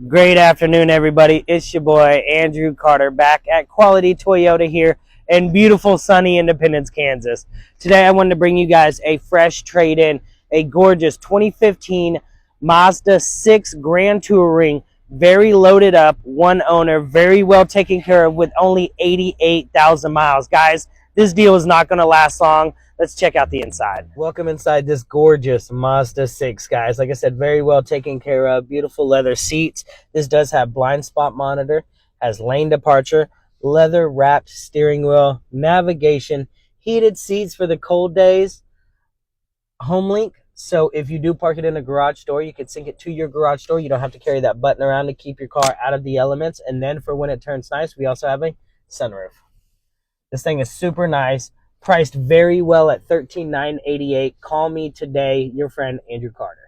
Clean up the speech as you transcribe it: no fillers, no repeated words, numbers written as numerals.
Great afternoon, everybody. It's your boy, Andrew Carter, back at Quality Toyota here in beautiful, sunny Independence, Kansas. Today, I wanted to bring you guys a fresh trade-in, a gorgeous 2015 Mazda 6 Grand Touring, very loaded up, one owner, very well taken care of with only 88,000 miles. Guys, this deal is not going to last long. Let's check out the inside. Welcome inside this gorgeous Mazda 6, guys. Like I said, very well taken care of. Beautiful leather seats. This does have blind spot monitor, has lane departure, leather wrapped steering wheel, navigation, heated seats for the cold days, home link. So if you do park it in a garage door, you can sync it to your garage door. You don't have to carry that button around to keep your car out of the elements. And then for when it turns nice, we also have a sunroof. This thing is super nice, priced very well at $13,988. Call me today, your friend Andrew Carter.